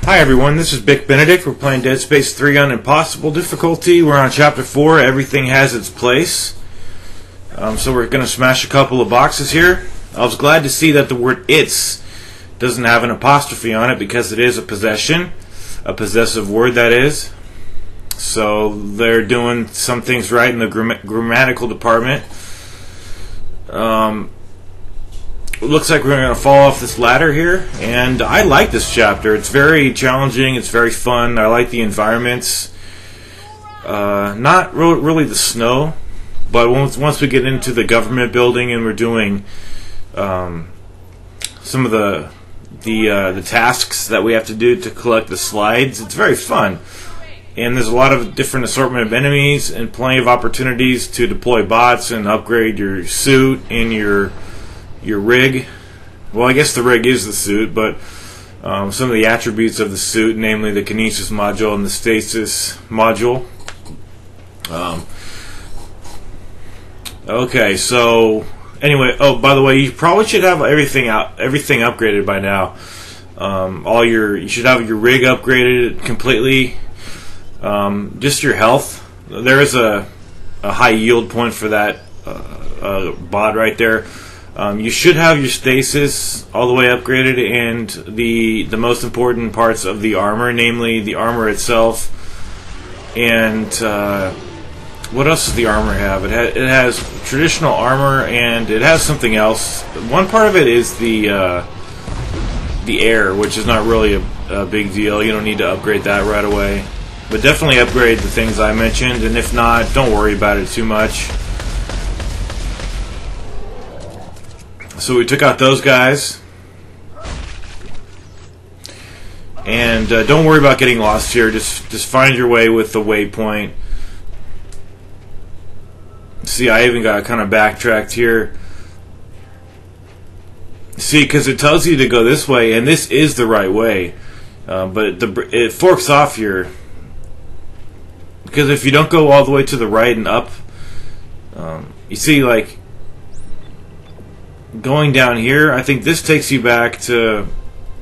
Hi everyone, this is Bick Benedict. We're playing Dead Space 3 on Impossible difficulty. We're on Chapter 4, Everything Has Its Place. So we're going to smash a couple of boxes here. I was glad to see that the word "it's" doesn't have an apostrophe on it because it is a possession. A possessive word, that is. So they're doing some things right in the grammatical department. It looks like we're going to fall off this ladder here, and I like this chapter. It's very challenging, it's very fun. I like the environments. Not really the snow, but once we get into the government building and we're doing some of the tasks that we have to do to collect the slides, it's very fun. And there's a lot of different assortment of enemies and plenty of opportunities to deploy bots and upgrade your suit and your rig. Well, I guess the rig is the suit, but some of the attributes of the suit, namely the kinesis module and the stasis module. Okay, so anyway, oh, by the way, you probably should have everything upgraded by now. You should have your rig upgraded completely. Just your health. There is a high yield point for that bot right there. You should have your stasis all the way upgraded, and the most important parts of the armor, namely the armor itself. And what else does the armor have? It has traditional armor, and it has something else. One part of it is the air, which is not really a big deal. You don't need to upgrade that right away. But definitely upgrade the things I mentioned, and if not, don't worry about it too much. So we took out those guys. And don't worry about getting lost here. Just find your way with the waypoint. See, I even got kind of backtracked here. See, because it tells you to go this way, and this is the right way. But it forks off here. Because if you don't go all the way to the right and up, you see, like, going down here, I think this takes you back to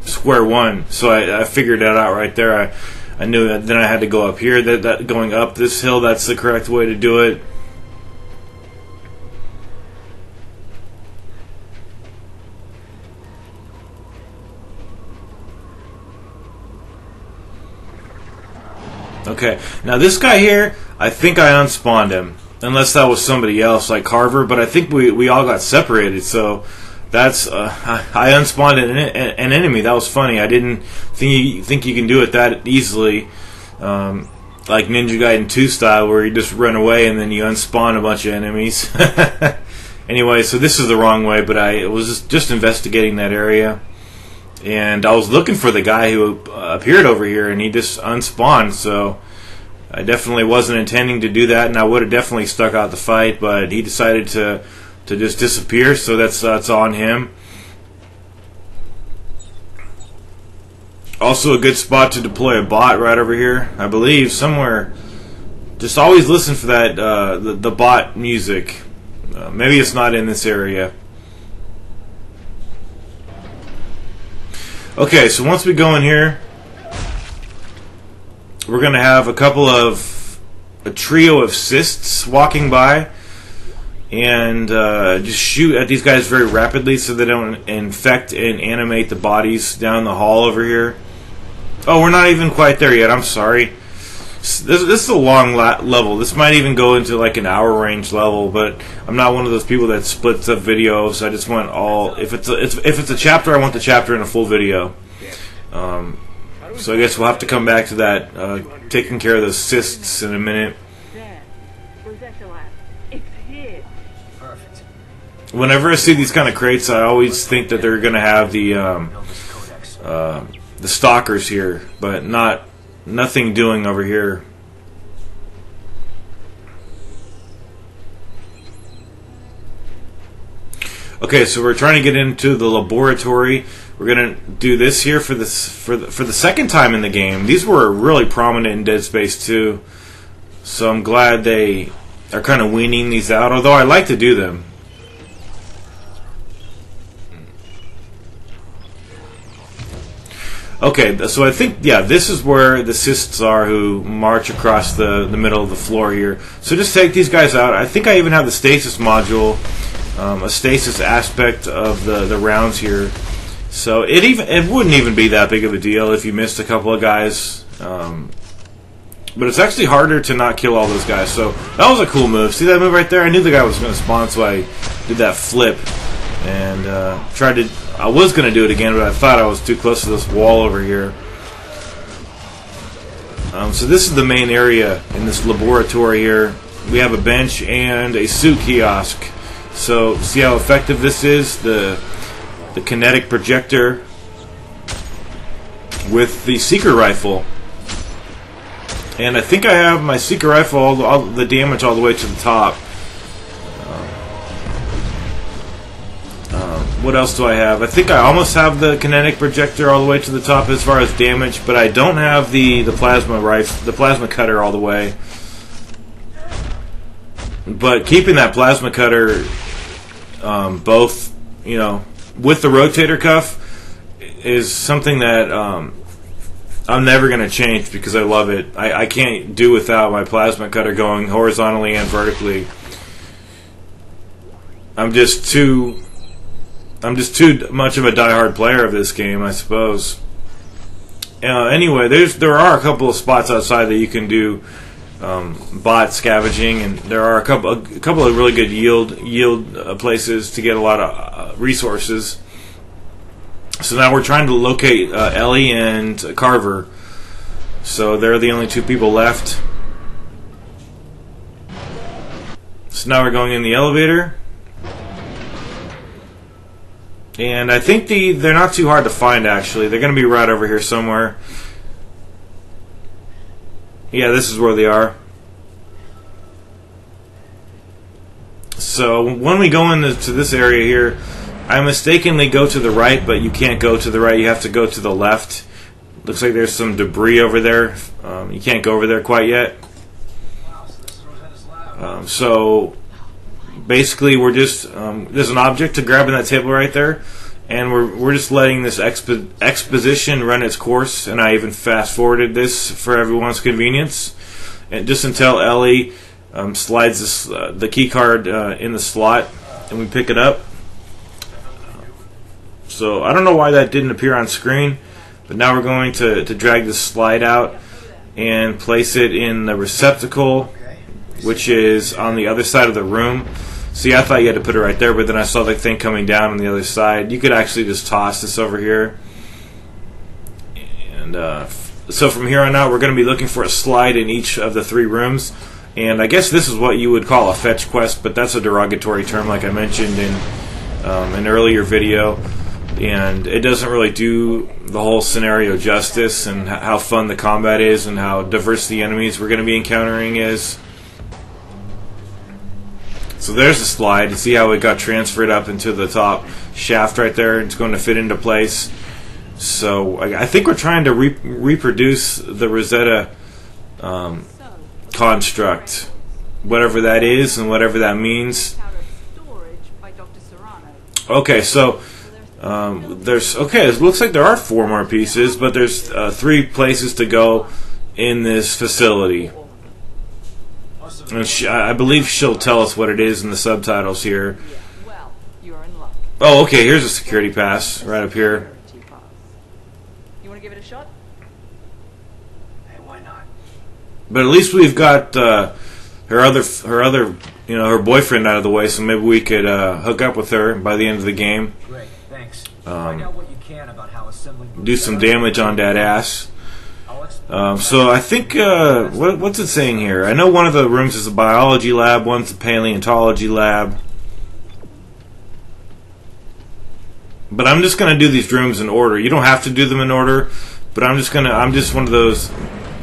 square one. So I figured that out right there. I knew that then I had to go up here. That going up this hill, that's the correct way to do it. Okay, now this guy here, I think I unspawned him. Unless that was somebody else, like Carver, but I think we all got separated, so that's... I unspawned an enemy. That was funny. I didn't think you can do it that easily, like Ninja Gaiden 2 style, where you just run away and then you unspawn a bunch of enemies. Anyway, so this is the wrong way, but I was just investigating that area. And I was looking for the guy who appeared over here, and he just unspawned, so I definitely wasn't intending to do that, and I would have definitely stuck out the fight, but he decided to just disappear, so that's on him. Also a good spot to deploy a bot right over here, I believe, somewhere. Just always listen for that, the bot music. Maybe it's not in this area. Okay, so once we go in here, we're going to have a trio of cysts walking by, and just shoot at these guys very rapidly so they don't infect and animate the bodies down the hall over here. Oh, we're not even quite there yet, I'm sorry. This is a long level. This might even go into like an hour range level, but I'm not one of those people that splits up videos. I just want all... If it's a chapter, I want the chapter in a full video. So I guess we'll have to come back to that, taking care of those cysts in a minute. Whenever I see these kind of crates, I always think that they're going to have the stalkers here, but nothing doing over here. Okay, so we're trying to get into the laboratory. We're gonna do this here for the second time in the game. These were really prominent in Dead Space 2, so I'm glad they are kind of weaning these out. Although I like to do them. Okay, so I think, yeah, this is where the cysts are who march across the middle of the floor here. So just take these guys out. I think I even have the stasis module, a stasis aspect of the rounds here. So it wouldn't even be that big of a deal if you missed a couple of guys. But it's actually harder to not kill all those guys. So that was a cool move. See that move right there? I knew the guy was going to spawn, so I did that flip. And I was going to do it again, but I thought I was too close to this wall over here. So this is the main area in this laboratory here. We have a bench and a suit kiosk. So see how effective this is? The kinetic projector with the seeker rifle. And I think I have my seeker rifle, all the damage all the way to the top. What else do I have? I think I almost have the kinetic projector all the way to the top as far as damage, but I don't have the plasma rifle, the plasma cutter all the way. But keeping that plasma cutter, both, you know, with the rotator cuff, is something that I'm never going to change because I love it. I can't do without my plasma cutter going horizontally and vertically. I'm just too much of a diehard player of this game, I suppose. Anyway, there are a couple of spots outside that you can do bot scavenging, and there are a couple of really good yield places to get a lot of resources. So now we're trying to locate Ellie and Carver. So they're the only two people left. So now we're going in the elevator. And I think they're not too hard to find, actually. They're going to be right over here somewhere. Yeah, this is where they are. So when we go into this area here, I mistakenly go to the right, but you can't go to the right. You have to go to the left. Looks like there's some debris over there. You can't go over there quite yet. So basically, we're just there's an object to grab in that table right there, and we're just letting this exposition run its course. And I even fast forwarded this for everyone's convenience, and just until Ellie slides the key card in the slot, and we pick it up. So I don't know why that didn't appear on screen, but now we're going to drag the slide out and place it in the receptacle, which is on the other side of the room. See, I thought you had to put it right there, but then I saw the thing coming down on the other side. You could actually just toss this over here. And so from here on out, we're going to be looking for a slide in each of the 3 rooms. And I guess this is what you would call a fetch quest, but that's a derogatory term, like I mentioned in an earlier video. And it doesn't really do the whole scenario justice, and how fun the combat is, and how diverse the enemies we're going to be encountering is. So there's the slide. You see how it got transferred up into the top shaft right there. It's going to fit into place. So I think we're trying to reproduce the Rosetta construct, whatever that is and whatever that means. Okay, so it looks like there are 4 more pieces, but there's 3 places to go in this facility. And I believe she'll tell us what it is in the subtitles here. Oh, okay, here's a security pass right up here. You want to give it a shot? Hey, why not? But at least we've got her other, you know, her boyfriend out of the way, so maybe we could hook up with her by the end of the game. Great, thanks. Find out what you can about how assembling. Do some damage on that ass. So I think, what's it saying here? I know one of the rooms is a biology lab, one's a paleontology lab. But I'm just going to do these rooms in order. You don't have to do them in order, but I'm just one of those,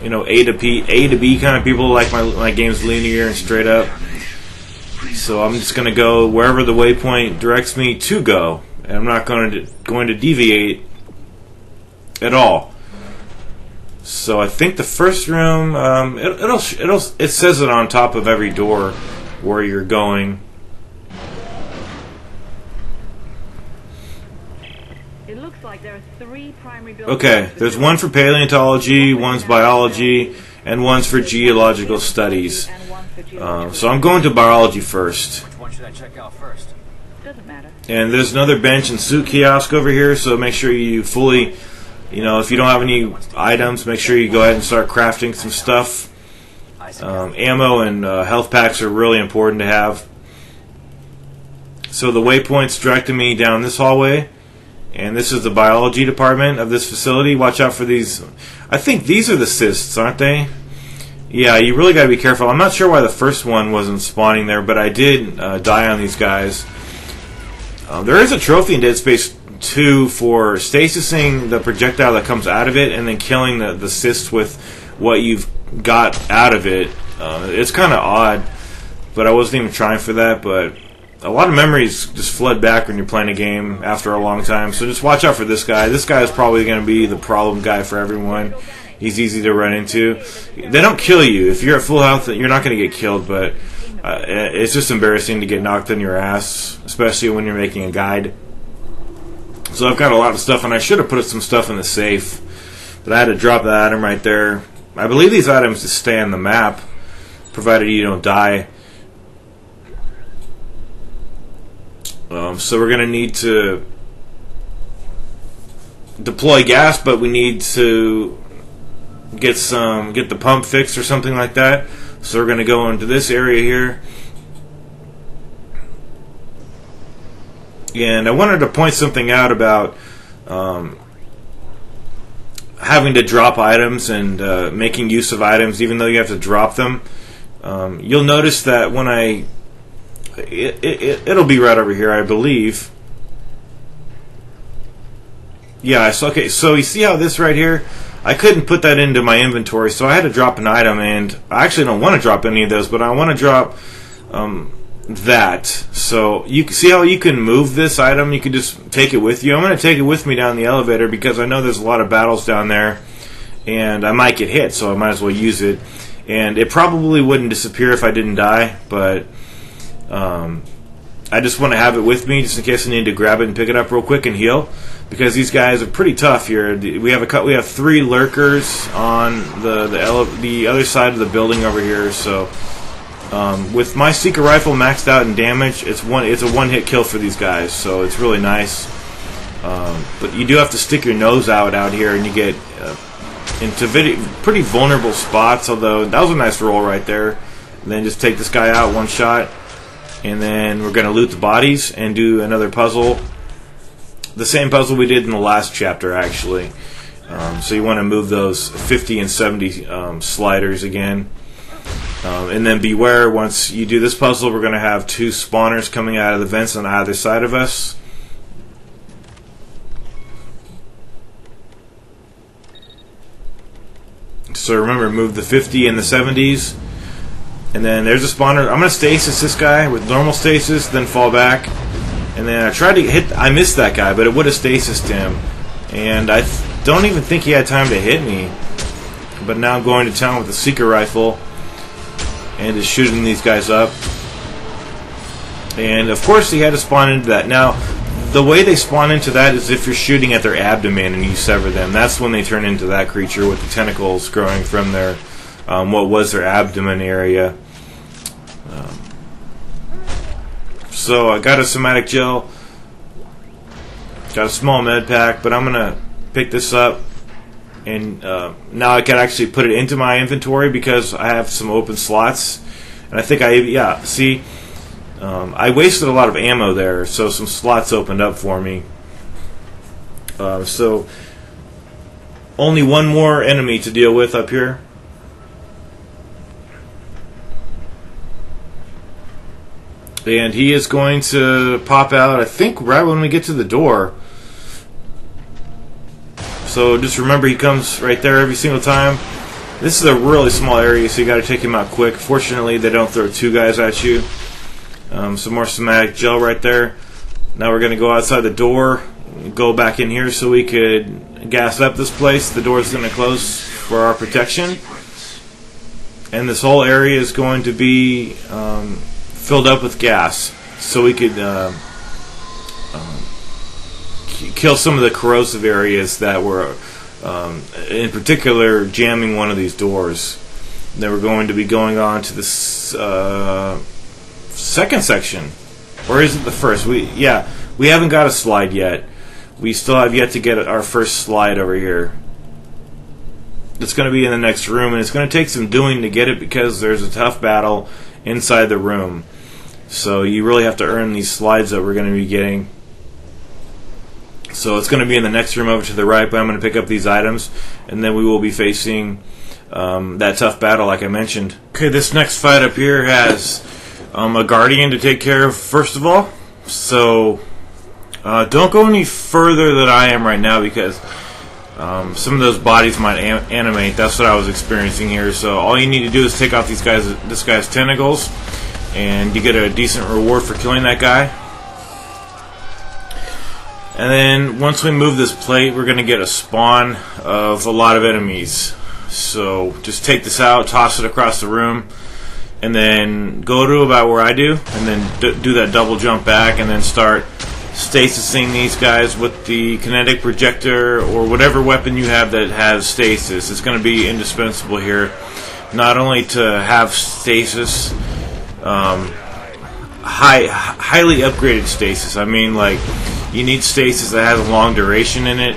you know, A to B kind of people, like my game's linear and straight up. So I'm just going to go wherever the waypoint directs me to go, and I'm not going to deviate at all. So I think the first room, it says it on top of every door where you're going. It looks like there are 3 primary buildings. Okay, there's one for paleontology, one's biology, and one's for geological studies. So I'm going to biology first. Which one should I check out first? Doesn't matter. And there's another bench and suit kiosk over here, so make sure you fully, if you don't have any items, make sure you go ahead and start crafting some stuff. Ammo and health packs are really important to have. So the waypoint's directing me down this hallway, and this is the biology department of this facility. Watch out for these. I think these are the cysts, aren't they? Yeah, you really got to be careful. I'm not sure why the first one wasn't spawning there, but I did die on these guys. There is a trophy in Dead Space 2 for stasising the projectile that comes out of it and then killing the cysts with what you've got out of it. It's kind of odd, but I wasn't even trying for that. But a lot of memories just flood back when you're playing a game after a long time. So just watch out for this guy. This guy is probably going to be the problem guy for everyone. He's easy to run into. They don't kill you. If you're at full health, you're not going to get killed, but it's just embarrassing to get knocked on your ass, especially when you're making a guide. So I've got a lot of stuff, and I should have put some stuff in the safe, but I had to drop that item right there. I believe these items just stay on the map, provided you don't die. So we're going to need to deploy gas, but we need to get the pump fixed or something like that. So we're going to go into this area here. And I wanted to point something out about having to drop items and making use of items even though you have to drop them. You'll notice that when it'll be right over here, I believe. Yeah, okay, so you see how this right here, I couldn't put that into my inventory, so I had to drop an item, and I actually don't want to drop any of those, but I want to drop that. So you see how you can move this item? You can just take it with you. I'm going to take it with me down the elevator because I know there's a lot of battles down there, and I might get hit, so I might as well use it. And it probably wouldn't disappear if I didn't die, but I just want to have it with me just in case I need to grab it and pick it up real quick and heal, because these guys are pretty tough here. We have 3 lurkers on the other side of the building over here. So with my Seeker rifle maxed out in damage, it's a one-hit kill for these guys. So it's really nice. But you do have to stick your nose out here, and you get into pretty vulnerable spots. Although that was a nice roll right there. And then just take this guy out one shot. And then we're going to loot the bodies and do another puzzle. The same puzzle we did in the last chapter, actually. So you want to move those 50 and 70 sliders again. And then beware, once you do this puzzle, we're going to have 2 spawners coming out of the vents on either side of us. So remember, move the 50 and the 70s. And then there's a spawner. I'm going to stasis this guy with normal stasis, then fall back. And then I tried to hit... I missed that guy, but it would have stasised him. And I don't even think he had time to hit me. But now I'm going to town with the Seeker rifle. And just shooting these guys up. And of course he had to spawn into that. Now, the way they spawn into that is if you're shooting at their abdomen and you sever them. That's when they turn into that creature with the tentacles growing from their... what was their abdomen area. So I got a somatic gel, got a small med pack, but I'm gonna pick this up, and now I can actually put it into my inventory because I have some open slots, and I think I wasted a lot of ammo there, so some slots opened up for me. So only one more enemy to deal with up here. And he is going to pop out, I think, right when we get to the door. So just remember, he comes right there every single time. This is a really small area, so you got to take him out quick. Fortunately, they don't throw 2 guys at you. Some more somatic gel right there. Now we're going to go outside the door, go back in here so we could gas up this place. The door's going to close for our protection. And this whole area is going to be... filled up with gas, so we could kill some of the corrosive areas that were, in particular, jamming one of these doors. They were going to be going on to this second section, or is it the first? We haven't got a slide yet. We still have yet to get our first slide over here. It's going to be in the next room, and it's going to take some doing to get it because there's a tough battle inside the room. So you really have to earn these slides that we're going to be getting. So it's going to be in the next room over to the right, but I'm going to pick up these items, and then we will be facing that tough battle like I mentioned. Okay, this next fight up here has a guardian to take care of first of all. So don't go any further than I am right now because some of those bodies might animate. That's what I was experiencing here. So all you need to do is take off this guy's tentacles, and you get a decent reward for killing that guy. And then once we move this plate, we're going to get a spawn of a lot of enemies. So just take this out, toss it across the room, and then go to about where I do, and then do that double jump back, and then start stasising these guys with the kinetic projector or whatever weapon you have that has stasis. It's going to be indispensable here, not only to have stasis, highly upgraded stasis. I mean, like, you need stasis that has a long duration in it.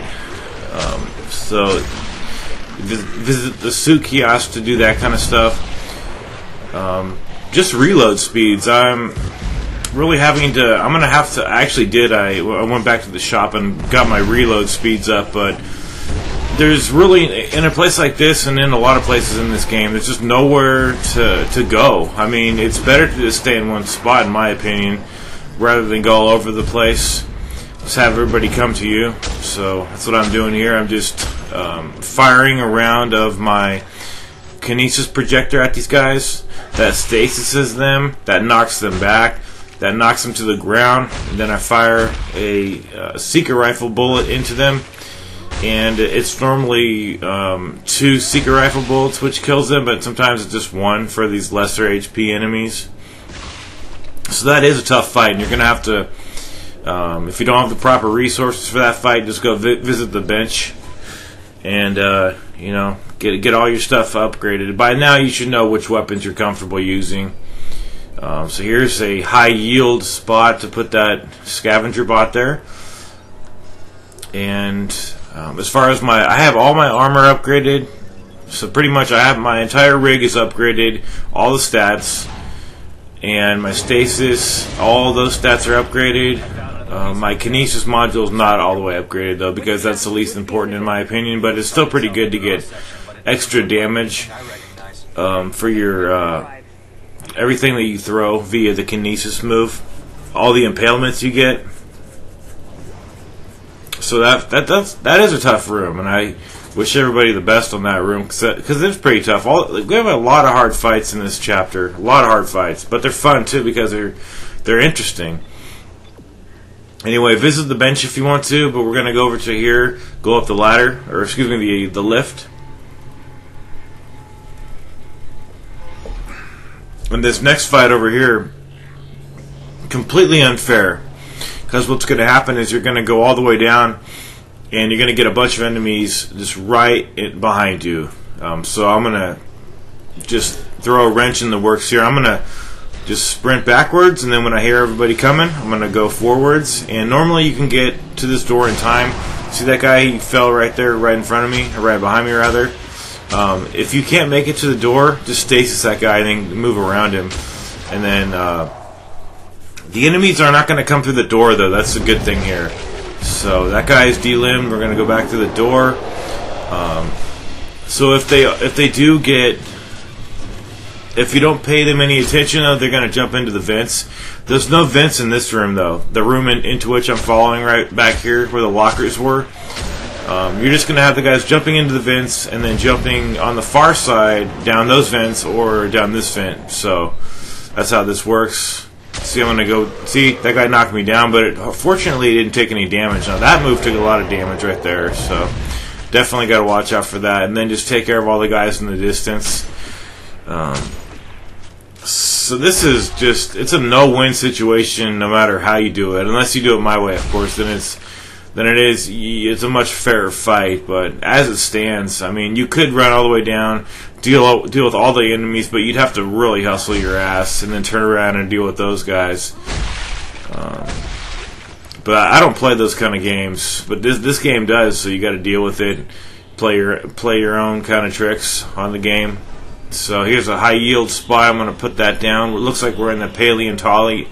So visit the suit kiosk to do that kind of stuff. Just reload speeds. I'm really having to. I'm gonna have to. I went back to the shop and got my reload speeds up, but there's really, in a place like this and in a lot of places in this game, there's just nowhere to go. I mean, it's better to just stay in one spot, in my opinion, rather than go all over the place. Just have everybody come to you. So that's what I'm doing here. I'm just firing a round of my kinesis projector at these guys. That stasises them. That knocks them back. That knocks them to the ground. And then I fire a seeker rifle bullet into them. And it's normally 2 seeker rifle bullets which kills them, but sometimes it's just 1 for these lesser HP enemies. So that is a tough fight, and you're going to have to, if you don't have the proper resources for that fight, just go visit the bench and get all your stuff upgraded. By now you should know which weapons you're comfortable using. So here's a high yield spot to put that scavenger bot there. And as far as I have all my armor upgraded, so pretty much I have my entire rig is upgraded, all the stats, and my stasis, all those stats are upgraded. My kinesis module is not all the way upgraded though, because that's the least important in my opinion, but it's still pretty good to get extra damage for your everything that you throw via the kinesis move, all the impalements you get. So that is a tough room, and I wish everybody the best on that room because it's pretty tough. We have a lot of hard fights in this chapter, a lot of hard fights, but they're fun too because they're interesting. Anyway, visit the bench if you want to, but we're going to go over to here, go up the ladder, or excuse me, the lift. And this next fight over here, completely unfair. Because what's going to happen is you're going to go all the way down, and you're going to get a bunch of enemies just right behind you. So I'm going to just throw a wrench in the works here. I'm going to just sprint backwards, and then when I hear everybody coming, I'm going to go forwards. And normally you can get to this door in time. See that guy? He fell right there, right in front of me, or right behind me rather. If you can't make it to the door, just stasis that guy and then move around him. And then the enemies are not going to come through the door, though. That's a good thing here. So that guy is delimbed. We're going to go back to the door. So if they do get, if you don't pay them any attention, though, they're going to jump into the vents. There's no vents in this room, though. The room into which I'm following right back here, where the lockers were. You're just going to have the guys jumping into the vents and then jumping on the far side down those vents or down this vent. So that's how this works. See, I'm going to go. See, that guy knocked me down, but fortunately he didn't take any damage. Now, that move took a lot of damage right there, so definitely got to watch out for that. And then just take care of all the guys in the distance. So this is just, it's a no-win situation no matter how you do it. Unless you do it my way, of course, then than it is. It's a much fairer fight. But as it stands, I mean, you could run all the way down, deal with all the enemies, but you'd have to really hustle your ass and then turn around and deal with those guys. But I don't play those kind of games. But this game does, so you got to deal with it. Play your own kind of tricks on the game. So here's a high yield spy. I'm going to put that down. It looks like we're in the paleontology.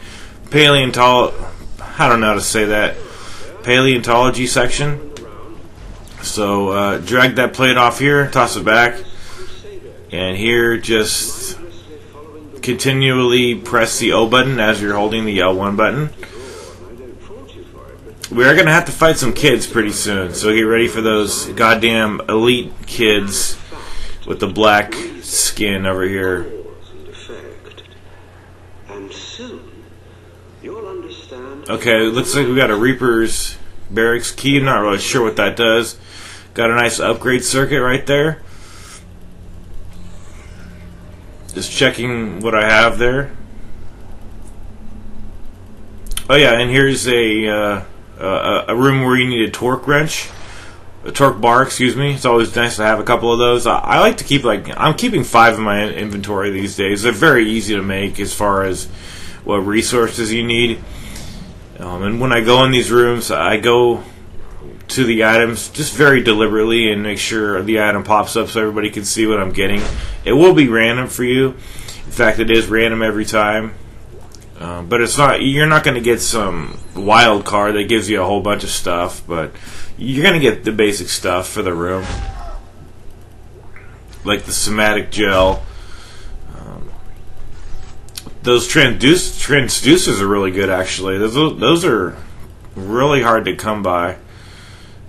I don't know how to say that. Paleontology section. So drag that plate off here, toss it back, and here just continually press the O button as you're holding the L1 button. We are going to have to fight some kids pretty soon, so get ready for those goddamn elite kids with the black skin over here. Okay, looks like we got a Reaper's barracks key. I'm not really sure what that does. Got a nice upgrade circuit right there. Just checking what I have there. Oh yeah, and here's a room where you need a torque wrench. A torque bar, excuse me. It's always nice to have a couple of those. I like to keep, I'm keeping 5 in my inventory these days. They're very easy to make as far as what resources you need. And when I go in these rooms, I go to the items just very deliberately and make sure the item pops up so everybody can see what I'm getting. It will be random for you. In fact, it is random every time. But it's not. You're not going to get some wild card that gives you a whole bunch of stuff, but you're going to get the basic stuff for the room, like the somatic gel. Those transducers are really good, actually. Those are really hard to come by.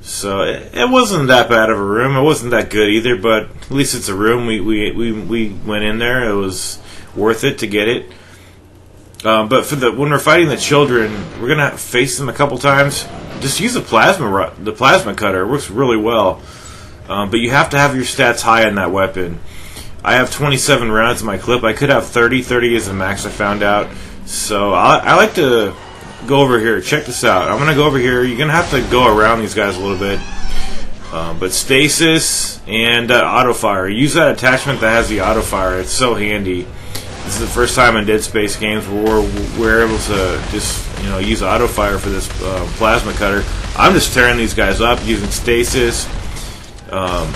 So it wasn't that bad of a room. It wasn't that good either, but at least it's a room. We went in there. It was worth it to get it. But when we're fighting the children, we're gonna face them a couple times. Just use the plasma cutter. It works really well. But you have to have your stats high on that weapon. I have 27 rounds in my clip. I could have 30. 30 is the max, I found out. So I like to go over here. Check this out. I'm gonna go over here. You're gonna have to go around these guys a little bit. But stasis and auto fire. Use that attachment that has the auto fire. It's so handy. This is the first time in Dead Space games where we're able to just use auto fire for this plasma cutter. I'm just tearing these guys up using stasis. I'm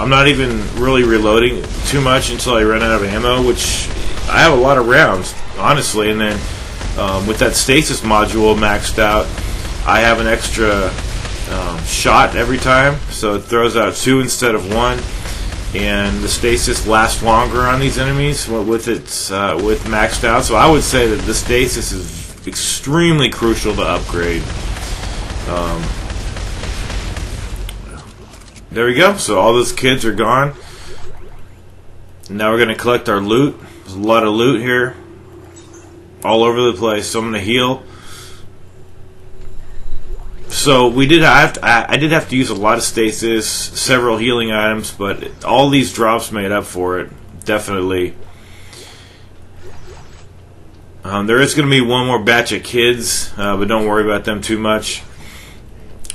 not even really reloading too much until I run out of ammo, which I have a lot of rounds, honestly. And then with that stasis module maxed out, I have an extra shot every time, so it throws out 2 instead of 1. And the stasis lasts longer on these enemies with maxed out. So I would say that the stasis is extremely crucial to upgrade. There we go. So all those kids are gone. Now we're going to collect our loot. There's a lot of loot here, all over the place. So I'm going to heal. So I did have to use a lot of stasis, several healing items, but all these drops made up for it, definitely. There is going to be one more batch of kids, but don't worry about them too much.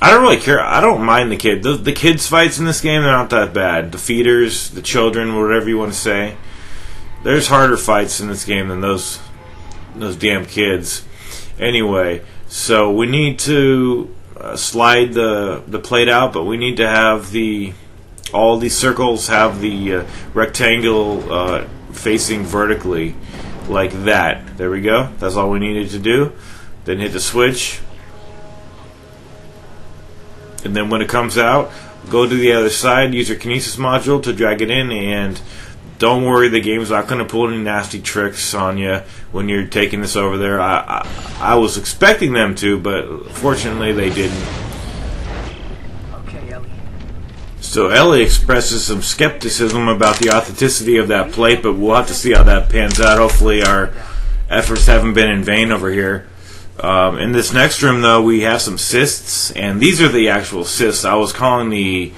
I don't really care. I don't mind the kids. The kids fights in this game, they're not that bad. The feeders, the children, whatever you want to say. There's harder fights in this game than those damn kids. Anyway, so we need to slide the plate out, but we need to have all these circles have the rectangle facing vertically like that. There we go. That's all we needed to do. Then hit the switch, and then when it comes out, go to the other side, use your kinesis module to drag it in, and don't worry, the game's not going to pull any nasty tricks on you when you're taking this over there. I was expecting them to, but fortunately they didn't. Okay, Ellie. So Ellie expresses some skepticism about the authenticity of that plate, but we'll have to see how that pans out. Hopefully our efforts haven't been in vain over here. In this next room, though, we have some cysts, and these are the actual cysts. I was calling the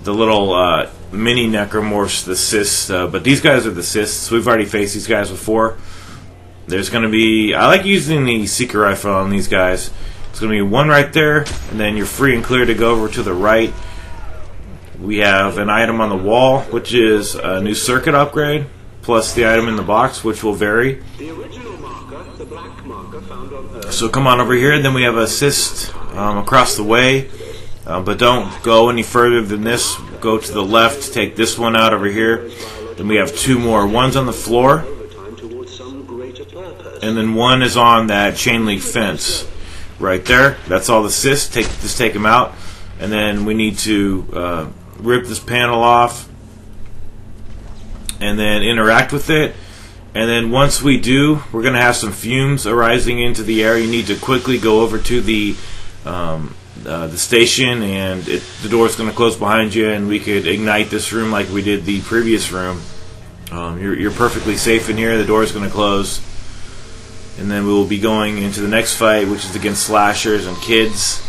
little mini necromorphs the cysts, but these guys are the cysts. We've already faced these guys before. There's going to be... I like using the seeker rifle on these guys. It's going to be one right there, and then you're free and clear to go over to the right. We have an item on the wall, which is a new circuit upgrade, plus the item in the box, which will vary. So come on over here, and then we have assist across the way, but don't go any further than this. Go to the left, take this one out over here. Then we have two more. One's on the floor, and then one is on that chain link fence right there. That's all the assists. Just take them out, and then we need to rip this panel off and then interact with it. And then once we do, we're going to have some fumes arising into the air. You need to quickly go over to the station, and the door's going to close behind you, and we could ignite this room like we did the previous room. You're perfectly safe in here. The door's going to close, and then we will be going into the next fight, which is against slashers and kids.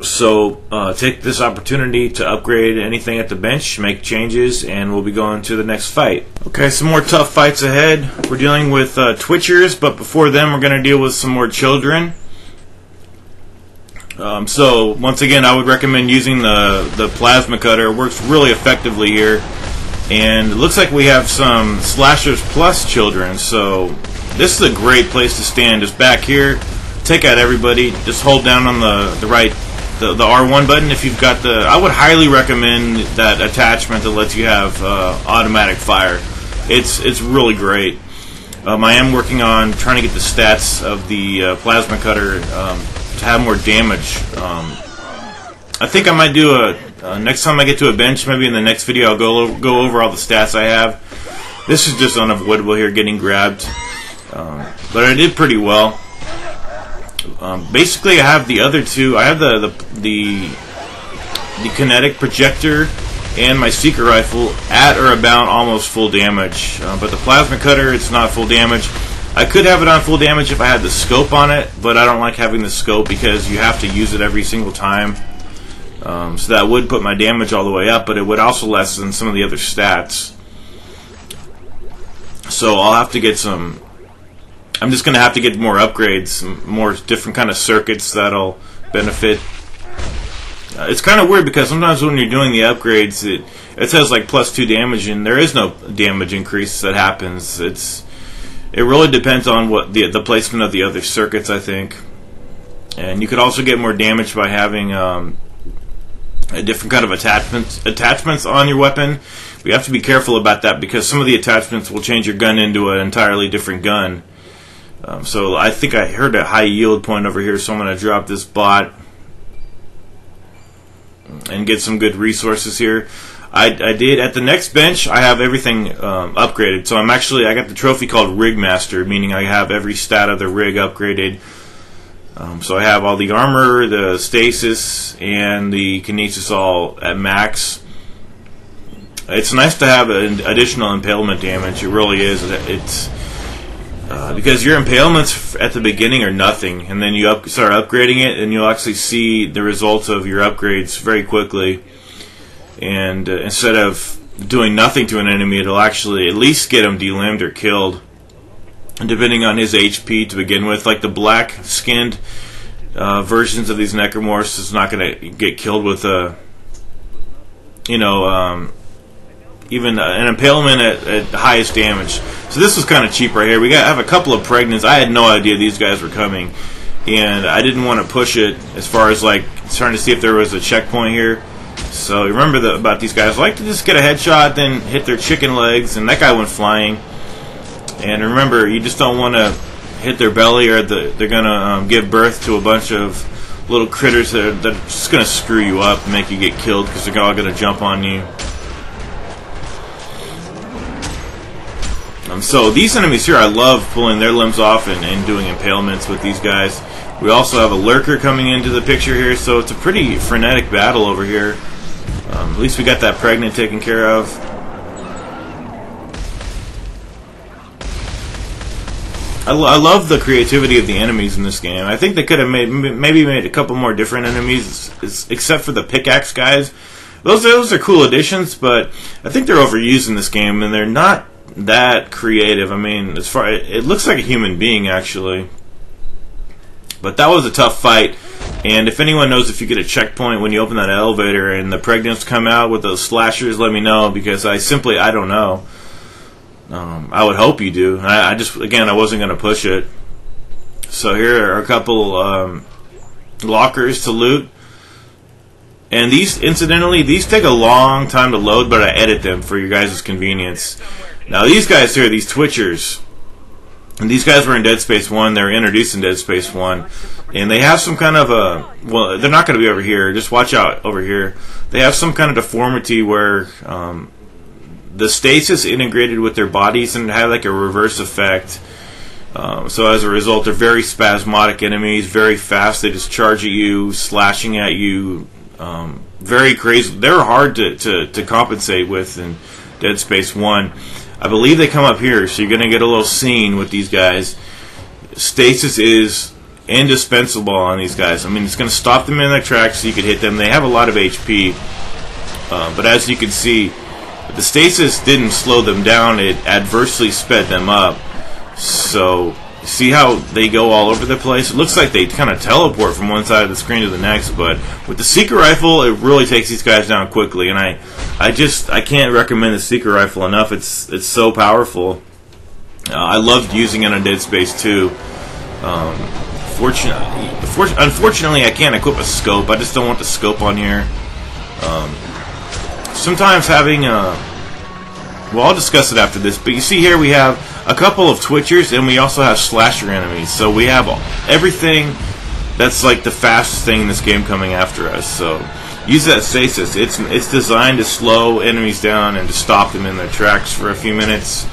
So take this opportunity to upgrade anything at the bench, make changes, and we'll be going to the next fight. Okay, some more tough fights ahead. We're dealing with Twitchers, but before them we're going to deal with some more children. So once again, I would recommend using the plasma cutter. It works really effectively here. And it looks like we have some slashers plus children, so this is a great place to stand. Just back here, take out everybody, just hold down on the right the R1 button if you've got the... I would highly recommend that attachment that lets you have automatic fire. It's really great. I am working on trying to get the stats of the plasma cutter to have more damage. I think I might do next time I get to a bench, maybe in the next video, I'll go over all the stats I have. This is just unavoidable here, getting grabbed. But I did pretty well. Basically, I have the other two. I have the kinetic projector and my seeker rifle at or about almost full damage. But the plasma cutter, it's not full damage. I could have it on full damage if I had the scope on it, but I don't like having the scope because you have to use it every single time. So that would put my damage all the way up, but it would also lessen some of the other stats. So I'll have to get some... I'm just going to have to get more upgrades, more different kind of circuits that'll benefit. It's kind of weird because sometimes when you're doing the upgrades, it says like +2 damage, and there is no damage increase that happens. It really depends on what the placement of the other circuits, I think. And you could also get more damage by having a different kind of attachments on your weapon. We have to be careful about that because some of the attachments will change your gun into an entirely different gun. So I think I heard a high yield point over here, so I'm going to drop this bot and get some good resources here. I did at the next bench. I have everything upgraded. So I got the trophy called Rig Master, meaning I have every stat of the rig upgraded. So I have all the armor, the stasis, and the kinesis all at max. It's nice to have an additional impalement damage. It really is. It's because your impalements at the beginning are nothing, and then you start upgrading it, and you'll actually see the results of your upgrades very quickly. And instead of doing nothing to an enemy, it'll actually at least get him delimbed or killed. And depending on his HP to begin with, like the black-skinned versions of these necromorphs is not going to get killed with even an impalement at the highest damage. So this was kind of cheap right here. We have a couple of pregnants. I had no idea these guys were coming, and I didn't want to push it as far as like trying to see if there was a checkpoint here. So remember about these guys. I like to just get a headshot, then hit their chicken legs, and that guy went flying. And remember, you just don't want to hit their belly, or they're going to give birth to a bunch of little critters that are just going to screw you up and make you get killed because they're all going to jump on you. So these enemies here, I love pulling their limbs off and doing impalements with these guys. We also have a lurker coming into the picture here, so it's a pretty frenetic battle over here. At least we got that pregnant taken care of. I love the creativity of the enemies in this game. I think they could have maybe made a couple more different enemies, except for the pickaxe guys. Those are cool additions, but I think they're overused in this game, and they're not that creative. I mean, it looks like a human being actually. But that was a tough fight. And if anyone knows if you get a checkpoint when you open that elevator and the pregnants come out with those slashers, let me know, because I don't know. I would hope you do. I wasn't going to push it. So here are a couple lockers to loot. And these, incidentally, these take a long time to load, but I edit them for your guys' convenience. Now these guys here, these Twitchers, and these guys were in Dead Space 1, they were introduced in Dead Space 1, and they have some kind of a, well, they're not going to be over here, just watch out over here. They have some kind of deformity where the stasis integrated with their bodies and have like a reverse effect. So as a result, they're very spasmodic enemies, very fast, they just charge at you, slashing at you, very crazy. They're hard to compensate with in Dead Space 1. I believe they come up here, so you're going to get a little scene with these guys. Stasis is indispensable on these guys. I mean, it's going to stop them in their tracks so you can hit them. They have a lot of HP, but as you can see, the stasis didn't slow them down. It adversely sped them up. So, see how they go all over the place? It looks like they kind of teleport from one side of the screen to the next, but with the Seeker Rifle, it really takes these guys down quickly, and I can't recommend the Seeker Rifle enough. It's so powerful. I loved using it on Dead Space 2. Unfortunately, I can't equip a scope. I just don't want the scope on here. Sometimes having well, I'll discuss it after this, but you see here we have a couple of Twitchers, and we also have slasher enemies. So we have everything that's like the fastest thing in this game coming after us. So use that stasis. It's designed to slow enemies down and to stop them in their tracks for a few minutes.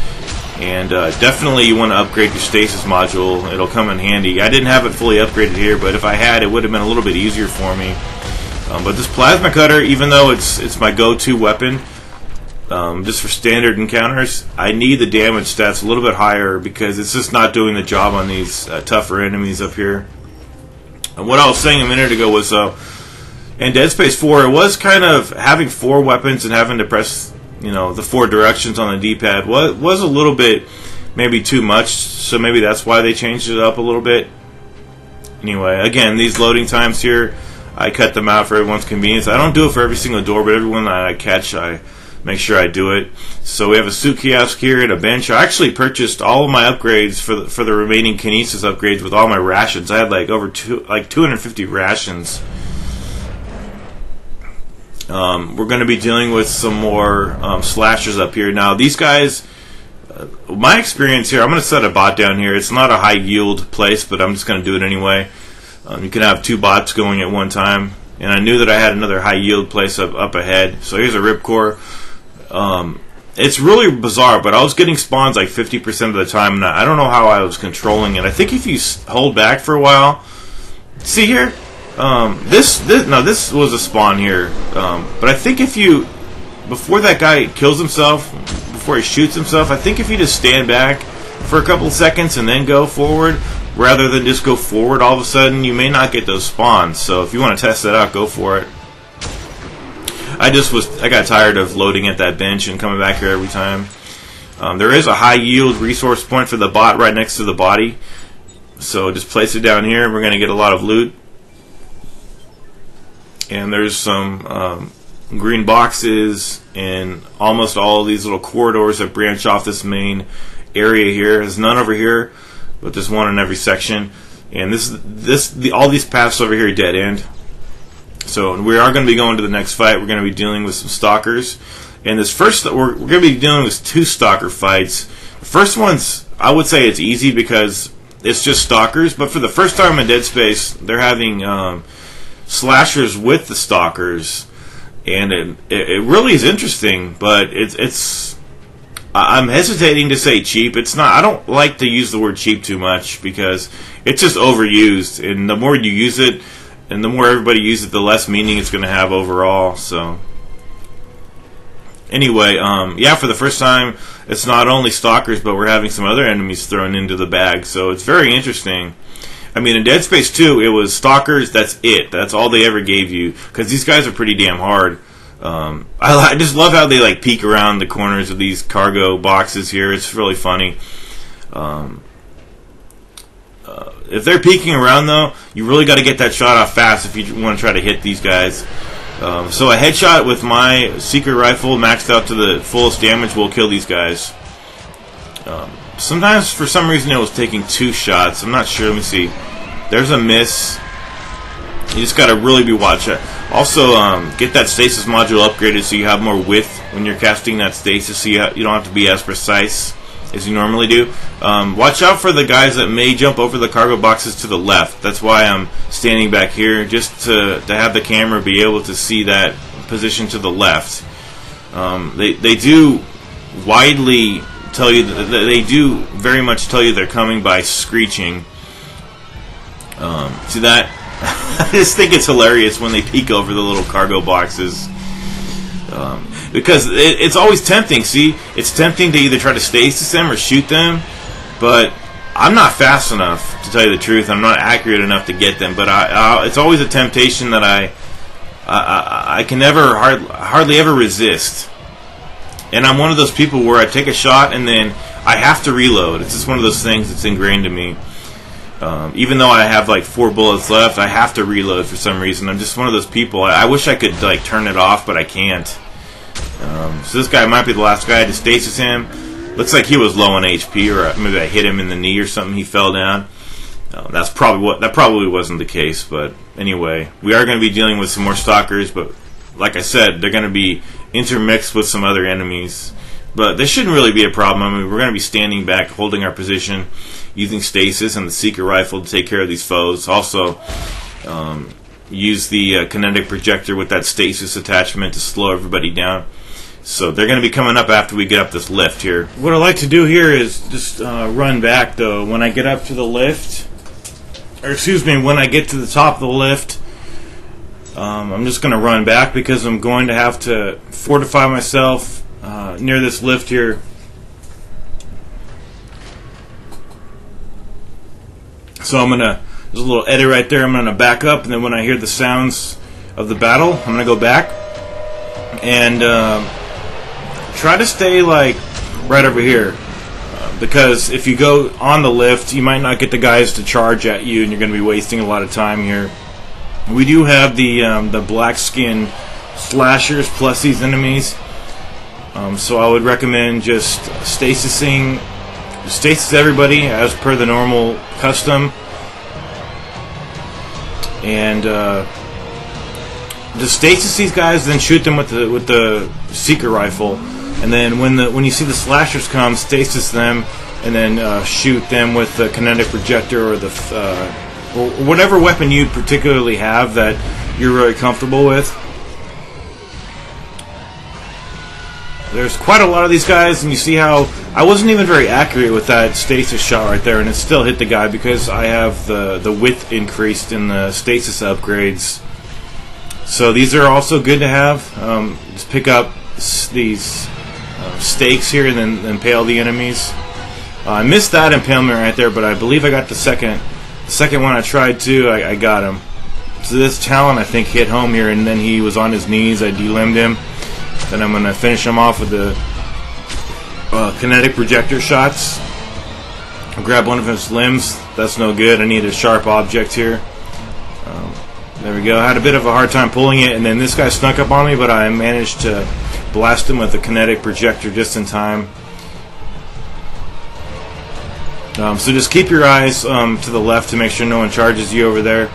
And definitely you want to upgrade your stasis module. It'll come in handy. I didn't have it fully upgraded here, but if I had, it would have been a little bit easier for me. But this plasma cutter, even though it's my go-to weapon, just for standard encounters, I need the damage stats a little bit higher because it's just not doing the job on these tougher enemies up here. And what I was saying a minute ago was, in Dead Space 4, it was kind of having 4 weapons and having to press, the 4 directions on the D-pad was a little bit maybe too much, so maybe that's why they changed it up a little bit. Anyway, again, these loading times here, I cut them out for everyone's convenience. I don't do it for every single door, but everyone that I catch, I make sure I do it. So we have a suit kiosk here and a bench. I actually purchased all of my upgrades for the remaining Kinesis upgrades with all my rations. I had like over 250 rations. We're going to be dealing with some more slashers up here. Now these guys, my experience here, I'm going to set a bot down here. It's not a high yield place, but I'm just going to do it anyway. You can have 2 bots going at one time. And I knew that I had another high yield place up ahead. So here's a Ripcore. It's really bizarre, but I was getting spawns like 50% of the time, and I don't know how I was controlling it. I think if you hold back for a while, see here, this was a spawn here, but I think if you, before that guy kills himself, before he shoots himself, I think if you just stand back for a couple of seconds and then go forward, rather than just go forward all of a sudden, you may not get those spawns. So if you want to test that out, go for it. I got tired of loading at that bench and coming back here every time. There is a high yield resource point for the bot right next to the body. So just place it down here and we're going to get a lot of loot. And there's some green boxes and almost all of these little corridors that branch off this main area here. There's none over here, but there's one in every section. And all these paths over here are dead end. So we are going to be going to the next fight. We're going to be dealing with some stalkers. And this first, we're going to be dealing with 2 stalker fights. The first one's, I would say it's easy because it's just stalkers. But for the first time in Dead Space, they're having slashers with the stalkers. And it really is interesting, but I'm hesitating to say cheap. It's not. I don't like to use the word cheap too much because it's just overused. And the more you use it, and the more everybody uses it, the less meaning it's going to have overall. So, anyway, yeah, for the first time, it's not only stalkers, but we're having some other enemies thrown into the bag. So it's very interesting. I mean, in Dead Space 2, it was stalkers. That's it. That's all they ever gave you because these guys are pretty damn hard. I just love how they like peek around the corners of these cargo boxes here. It's really funny. if they're peeking around though, you really got to get that shot off fast if you want to try to hit these guys. So a headshot with my secret rifle maxed out to the fullest damage will kill these guys. Sometimes for some reason it was taking 2 shots. I'm not sure. Let me see. There's a miss. You just got to really be watching. Also, get that stasis module upgraded so you have more width when you're casting that stasis, so you don't have to be as precise as you normally do. Watch out for the guys that may jump over the cargo boxes to the left. That's why I'm standing back here, just to have the camera be able to see that position to the left. They do widely tell you that they do very much tell you they're coming by screeching. See that? I just think it's hilarious when they peek over the little cargo boxes. Because it's always tempting. See, it's tempting to either try to stasis them or shoot them, but I'm not fast enough, to tell you the truth. I'm not accurate enough to get them, but it's always a temptation that I can never hardly ever resist. And I'm one of those people where I take a shot and then I have to reload. It's just one of those things that's ingrained in me. Even though I have like 4 bullets left, I have to reload for some reason. I'm just one of those people. I wish I could like turn it off, but I can't. So this guy might be the last guy to stasis him. Looks like he was low on HP, or maybe I hit him in the knee or something. He fell down. That probably wasn't the case. But anyway, we are going to be dealing with some more stalkers. But like I said, they're going to be intermixed with some other enemies. But this shouldn't really be a problem. I mean, we're going to be standing back, holding our position, using stasis and the secret rifle to take care of these foes. Also, use the kinetic projector with that stasis attachment to slow everybody down. So they're going to be coming up after we get up this lift here. What I like to do here is just run back, though. When I get up to the lift, or excuse me, when I get to the top of the lift, I'm just going to run back because I'm going to have to fortify myself near this lift here. So I'm gonna, there's a little edit right there. I'm gonna back up, and then when I hear the sounds of the battle, I'm gonna go back and try to stay like right over here, because if you go on the lift, you might not get the guys to charge at you, and you're gonna be wasting a lot of time here. We do have the black skin slashers plus these enemies, so I would recommend just stasis everybody as per the normal custom, and just stasis these guys, then shoot them with the secret rifle, and then when you see the slashers come, stasis them, and then shoot them with the kinetic projector or the or whatever weapon you particularly have that you're really comfortable with. There's quite a lot of these guys, and you see how I wasn't even very accurate with that stasis shot right there, and it still hit the guy because I have the width increased in the stasis upgrades. So these are also good to have. Just pick up these stakes here and then impale the enemies. I missed that impalement right there, but I believe I got the second one I tried to. I got him. So this talent I think hit home here, and then he was on his knees. I delimbed him. Then I'm going to finish him off with the kinetic projector shots. I'll grab one of his limbs. That's no good. I need a sharp object here. There we go. I had a bit of a hard time pulling it, and then this guy snuck up on me, but I managed to blast him with the kinetic projector just in time. So just keep your eyes to the left to make sure no one charges you over there.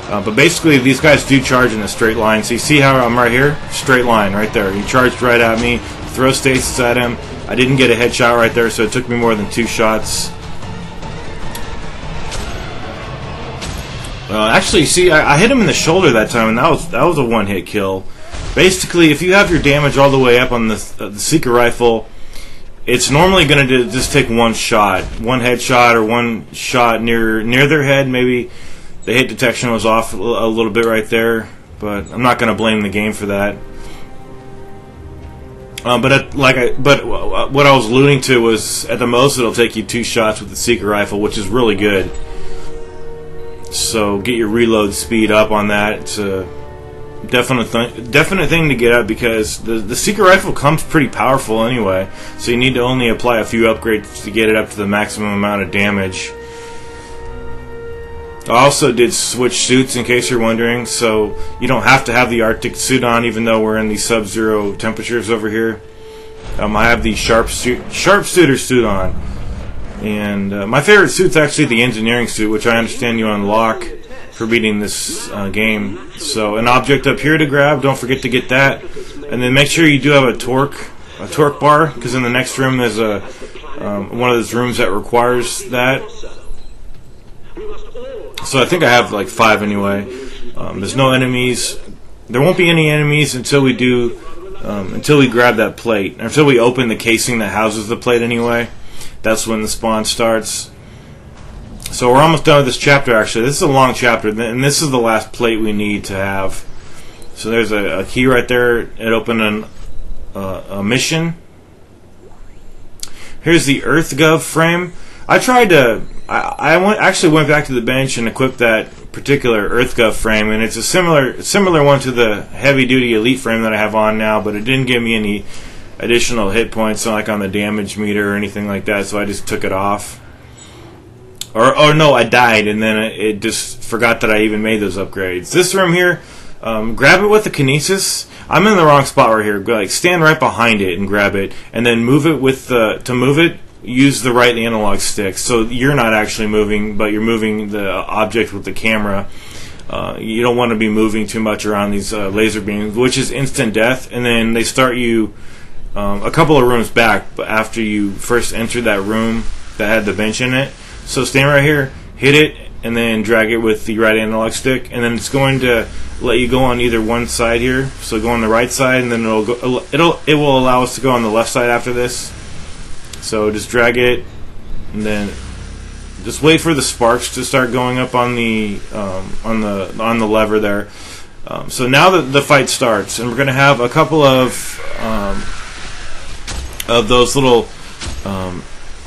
But basically, these guys do charge in a straight line. So you see how I'm right here? Straight line right there. He charged right at me. Throw stasis at him. I didn't get a headshot right there, so it took me more than 2 shots. Actually, see, I hit him in the shoulder that time, and that was a one-hit kill. Basically, if you have your damage all the way up on the secret rifle, it's normally going to just take one shot, one headshot, or one shot near their head. Maybe the hit detection was off a little bit right there, but I'm not going to blame the game for that. But what I was alluding to was, at the most, it'll take you 2 shots with the secret rifle, which is really good. So get your reload speed up on that. It's a definite thing to get up, because the secret rifle comes pretty powerful anyway. So you need to only apply a few upgrades to get it up to the maximum amount of damage. I also did switch suits in case you're wondering, so you don't have to have the Arctic suit on even though we're in the sub-zero temperatures over here. I have the sharpshooter suit on, and my favorite suit's actually the engineering suit, which I understand you unlock for beating this game. So an object up here to grab, don't forget to get that, and then make sure you do have a torque bar, because in the next room there's a one of those rooms that requires that. So I think I have like 5 anyway. There's no enemies. There won't be any enemies until we grab that plate, or until we open the casing that houses the plate anyway. That's when the spawn starts. So we're almost done with this chapter actually. This is a long chapter, and this is the last plate we need to have. So there's a key right there. It opened a mission. Here's the EarthGov frame. I tried to... I actually went back to the bench and equipped that particular EarthGov frame, and it's a similar one to the heavy-duty Elite frame that I have on now, but it didn't give me any additional hit points, like on the damage meter or anything like that, so I just took it off. Or no, I died, and then it just forgot that I even made those upgrades. This room here, grab it with the kinesis. I'm in the wrong spot right here. Like, stand right behind it and grab it, and then move it with the... To move it, use the right analog stick. So you're not actually moving, but you're moving the object with the camera. You don't want to be moving too much around these laser beams, which is instant death. And then they start you a couple of rooms back after you first entered that room that had the bench in it. So stand right here, hit it, and then drag it with the right analog stick, and then it's going to let you go on either one side here. So go on the right it and then it will allow us to go on the left side after this. So just drag it, and then just wait for the sparks to start going up on the lever there. So now that the fight starts, and we're going to have a couple of those little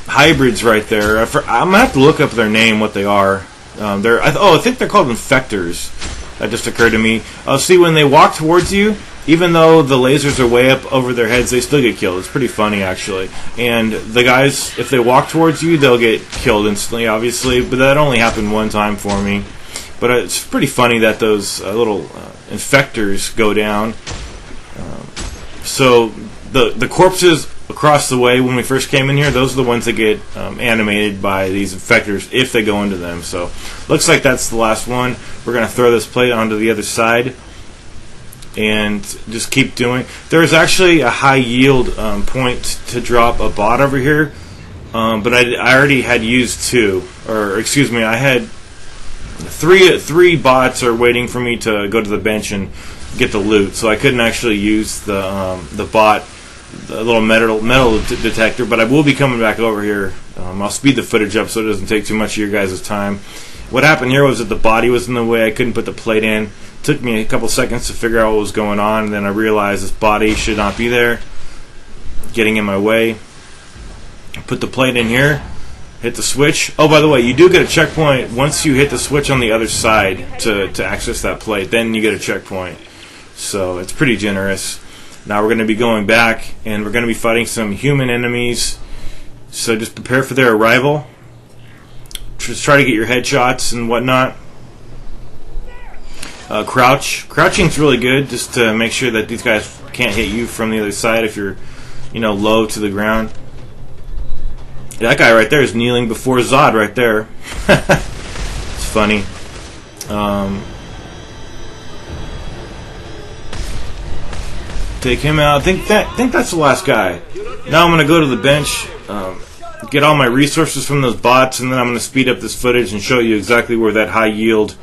hybrids right there. I'm gonna have to look up their name, what they are. I think they're called infectors. That just occurred to me. See, when they walk towards you, even though the lasers are way up over their heads, they still get killed. It's pretty funny, actually. And the guys, if they walk towards you, they'll get killed instantly, obviously. But that only happened one time for me. But it's pretty funny that those little infectors go down. So the corpses across the way when we first came in here, those are the ones that get animated by these infectors if they go into them. So looks like that's the last one. We're going to throw this plate onto the other side and just keep doing. There's actually a high yield point to drop a bot over here, but I already had used 2, or excuse me, I had three bots are waiting for me to go to the bench and get the loot, so I couldn't actually use the bot, the little metal detector. But I will be coming back over here. I'll speed the footage up so it doesn't take too much of your guys' time. What happened here was that the body was in the way. I couldn't put the plate in. It took me a couple seconds to figure out what was going on, and then I realized this body should not be there, getting in my way. Put the plate in here, hit the switch. Oh, by the way, you do get a checkpoint once you hit the switch on the other side to access that plate. Then you get a checkpoint. So it's pretty generous. Now we're going to be going back, and we're going to be fighting some human enemies. So just prepare for their arrival. Just try to get your headshots and whatnot. Crouching's really good, just to make sure that these guys can't hit you from the other side if you're, low to the ground. That guy right there is kneeling before Zod right there. It's funny. Take him out. I think that's the last guy. Now I'm going to go to the bench, get all my resources from those bots, and then I'm going to speed up this footage and show you exactly where that high yield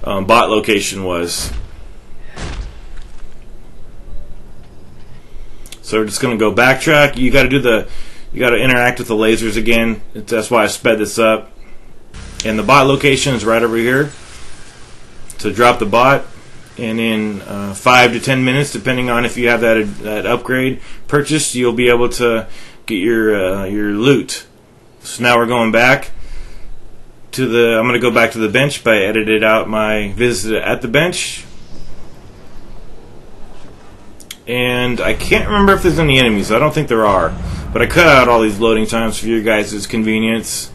bot location was. So we're just going to go backtrack. You got to interact with the lasers again. That's why I sped this up. And the bot location is right over here. So drop the bot, and in 5 to 10 minutes, depending on if you have that upgrade purchased, you'll be able to get your loot. So now we're going back to the. I'm going to go back to the bench, but I edited out my visit at the bench, and I can't remember if there's any enemies. I don't think there are, but I cut out all these loading times for your guys' convenience.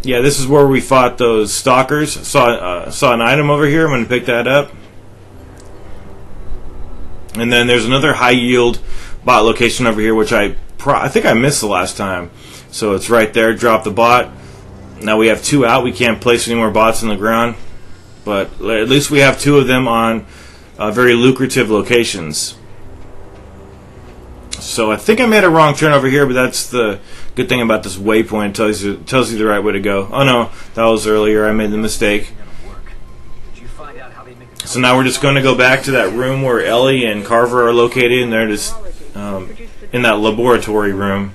yeah, this is where we fought those stalkers. Saw an item over here. I'm going to pick that up. And then there's another high yield bot location over here, which I think I missed the last time. So it's right there. Drop the bot. Now we have 2 out. We can't place any more bots on the ground, but at least we have 2 of them on very lucrative locations. So I think I made a wrong turn over here, but that's the good thing about this waypoint. It tells you the right way to go. Oh no, that was earlier. I made the mistake. So now we're just going to go back to that room where Ellie and Carver are located, and they're just in that laboratory room.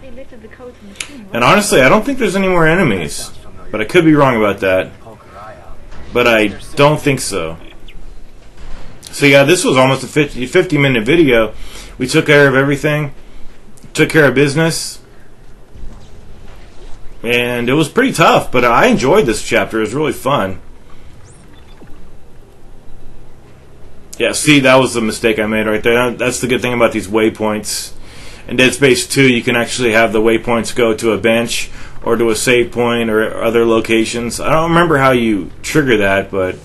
They lifted the codes from the machine. And honestly, I don't think there's any more enemies, but I could be wrong about that. But I don't think so. So yeah, this was almost a 50-minute video. We took care of everything, took care of business, and it was pretty tough, but I enjoyed this chapter. It was really fun. Yeah, see, that was the mistake I made right there. That's the good thing about these waypoints. In Dead Space 2, you can actually have the waypoints go to a bench or to a save point or other locations. I don't remember how you trigger that, but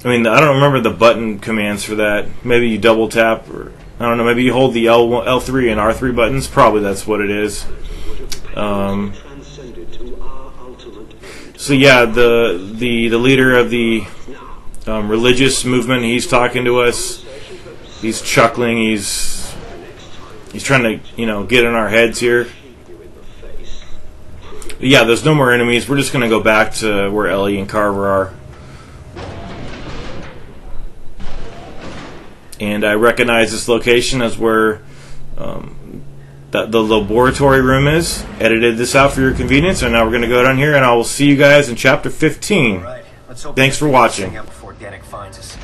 I mean, I don't remember the button commands for that. Maybe you double tap, or I don't know, maybe you hold the L3 and R3 buttons. Probably that's what it is. So yeah, the leader of the religious movement, he's talking to us. He's chuckling. He's trying to, get in our heads here. Yeah, there's no more enemies. We're just going to go back to where Ellie and Carver are. And I recognize this location as where the laboratory room is. Edited this out for your convenience, and now we're going to go down here, and I will see you guys in Chapter 15. All right, let's hope Thanks for watching. before Danik finds us.